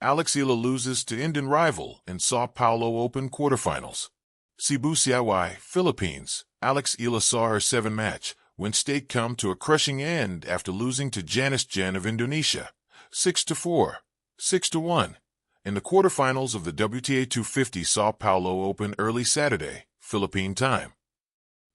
Eala loses to Indian rival in São Paulo Open quarterfinals. Cebu, Philippines. Eala saw her 7-match win streak come to a crushing end after losing to Janice Jen of Indonesia, 6-4, 6-1, in the quarterfinals of the WTA 250 São Paulo Open early Saturday, Philippine time.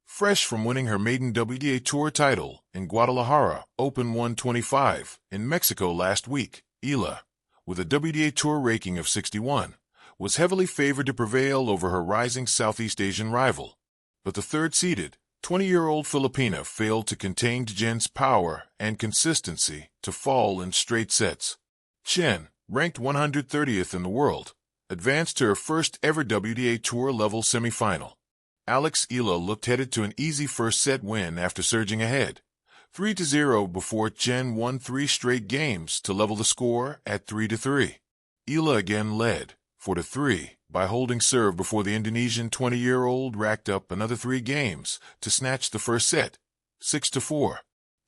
Fresh from winning her maiden WTA Tour title in Guadalajara Open 125 in Mexico last week, Eala, with a WTA Tour ranking of 61, was heavily favored to prevail over her rising Southeast Asian rival. But the third-seeded, 20-year-old Filipina failed to contain Jen's power and consistency to fall in straight sets. Jen, ranked 130th in the world, advanced to her first-ever WTA Tour-level semifinal. Eala looked headed to an easy first-set win after surging ahead, 3-0 before Jen won 3 straight games to level the score at 3-3. Eala again led, 4-3, by holding serve before the Indonesian 20-year-old racked up another 3 games to snatch the first set, 6-4.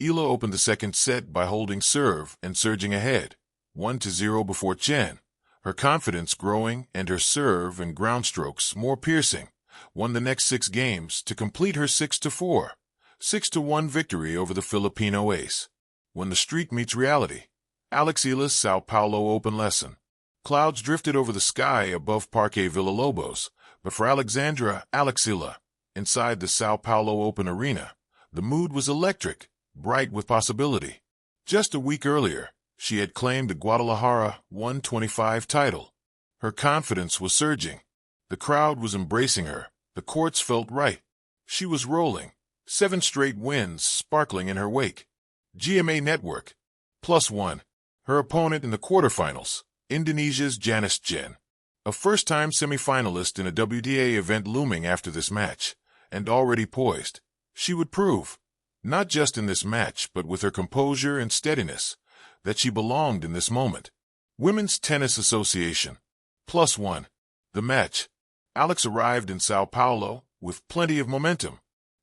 Eala opened the second set by holding serve and surging ahead, 1-0 before Jen, her confidence growing and her serve and ground strokes more piercing, won the next 6 games to complete her 6-4, 6-1 victory over the Filipino ace. When the streak meets reality. Eala's São Paulo Open lesson. Clouds drifted over the sky above Parque Villalobos, but for Eala, inside the São Paulo Open arena, the mood was electric, bright with possibility. Just a week earlier, she had claimed the Guadalajara 125 title. Her confidence was surging. The crowd was embracing her. The courts felt right. She was rolling. 7 straight wins sparkling in her wake. GMA Network. +1. Her opponent in the quarterfinals, Indonesia's Janice Jen. A first-time semifinalist in a WTA event looming after this match, and already poised. She would prove, not just in this match but with her composure and steadiness, that she belonged in this moment. Women's Tennis Association. +1. The match. Eala arrived in São Paulo with plenty of momentum.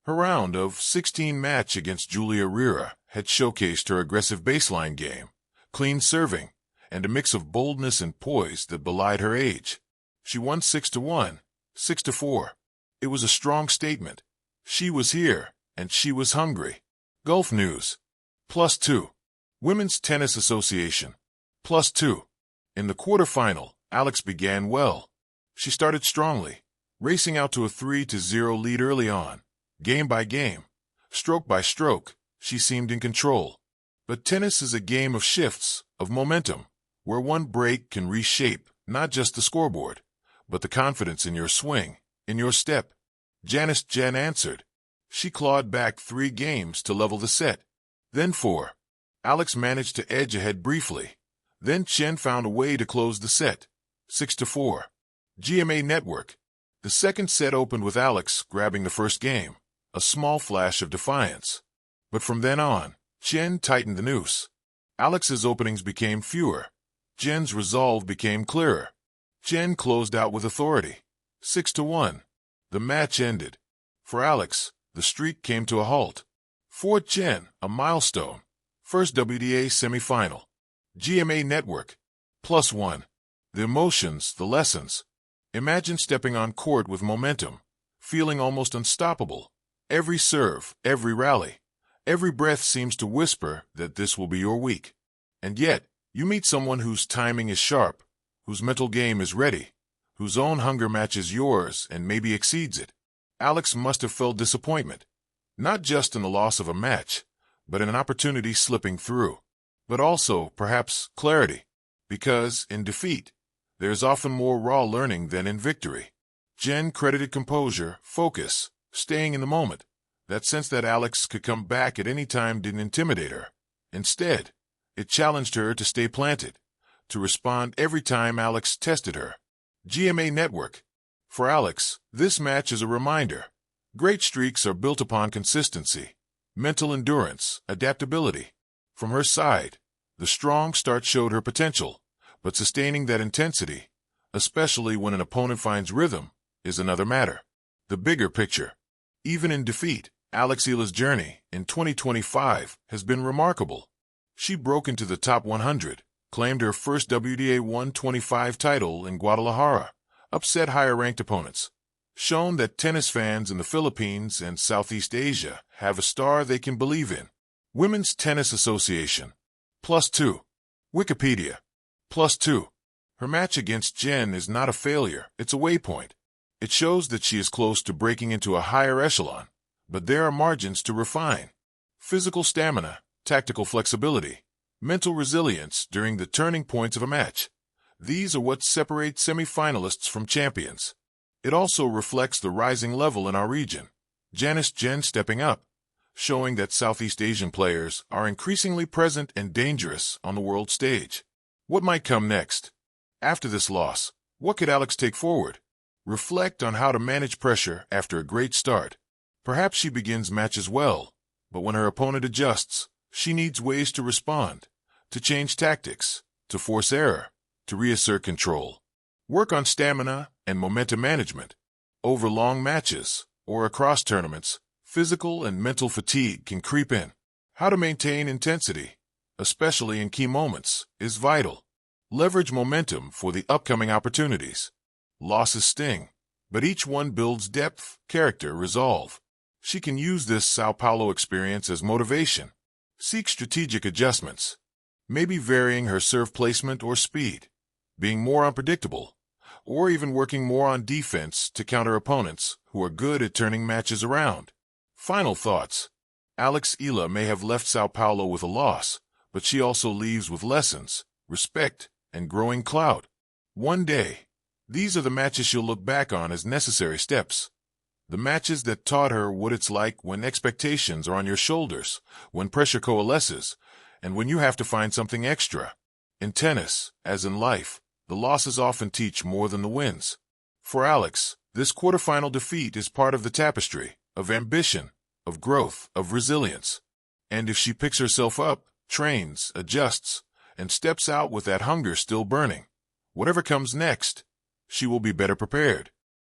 Her round of 16 match against Julia Riera had showcased her aggressive baseline game, clean serving, and a mix of boldness and poise that belied her age. She won 6-1, 6-4. It was a strong statement. She was here, and she was hungry. Gulf News. +2. Women's Tennis Association. +2. In the quarterfinal, Eala began well. She started strongly, racing out to a 3-0 lead early on. Game by game, stroke by stroke, she seemed in control. But tennis is a game of shifts, of momentum, where one break can reshape not just the scoreboard, but the confidence in your swing, in your step. Janice Jen answered. She clawed back 3 games to level the set. Then 4. Eala managed to edge ahead briefly. Then Jen found a way to close the set. 6-4. GMA Network. The second set opened with Eala grabbing the first game, a small flash of defiance. But from then on, Jen tightened the noose. Eala's openings became fewer. Jen's resolve became clearer. Jen closed out with authority. 6-1. The match ended. For Eala, the streak came to a halt. For Jen, a milestone. First WTA semifinal. GMA Network. +1. The emotions, the lessons. Imagine stepping on court with momentum, feeling almost unstoppable. Every serve, every rally, every breath seems to whisper that this will be your week. And yet, you meet someone whose timing is sharp, whose mental game is ready, whose own hunger matches yours and maybe exceeds it. Eala must have felt disappointment, not just in the loss of a match, but in an opportunity slipping through. But also, perhaps, clarity, because, in defeat, there is often more raw learning than in victory. Jen credited composure, focus, staying in the moment. That sense that Eala could come back at any time didn't intimidate her. Instead, it challenged her to stay planted, to respond every time Eala tested her. GMA Network. For Eala, this match is a reminder. Great streaks are built upon consistency, mental endurance, adaptability. From her side, the strong start showed her potential, but sustaining that intensity, especially when an opponent finds rhythm, is another matter. The bigger picture. Even in defeat, Eala's journey in 2025 has been remarkable. She broke into the top 100, claimed her first WTA 125 title in Guadalajara, upset higher-ranked opponents, shown that tennis fans in the Philippines and Southeast Asia have a star they can believe in. Women's Tennis Association. +2. Wikipedia. +2. Her match against Jen is not a failure, it's a waypoint. It shows that she is close to breaking into a higher echelon, but there are margins to refine. Physical stamina, tactical flexibility, mental resilience during the turning points of a match. These are what separate semi-finalists from champions. It also reflects the rising level in our region. Janice Jen stepping up, showing that Southeast Asian players are increasingly present and dangerous on the world stage. What might come next? After this loss, what could Alex take forward? Reflect on how to manage pressure after a great start. Perhaps she begins matches well, but when her opponent adjusts, she needs ways to respond, to change tactics, to force error, to reassert control. Work on stamina and momentum management. Over long matches or across tournaments, physical and mental fatigue can creep in. How to maintain intensity, especially in key moments, is vital. Leverage momentum for the upcoming opportunities. Losses sting, but each one builds depth, character, resolve. She can use this Sao Paulo experience as motivation. Seek strategic adjustments, maybe varying her serve placement or speed, being more unpredictable, or even working more on defense to counter opponents who are good at turning matches around. Final thoughts. Alex Eala may have left Sao Paulo with a loss, but she also leaves with lessons, respect, and growing clout. One day, these are the matches she'll look back on as necessary steps. The matches that taught her what it's like when expectations are on your shoulders, when pressure coalesces, and when you have to find something extra. In tennis, as in life, the losses often teach more than the wins. For Alex, this quarterfinal defeat is part of the tapestry of ambition, of growth, of resilience. And if she picks herself up, trains, adjusts, and steps out with that hunger still burning, whatever comes next, she will be better prepared.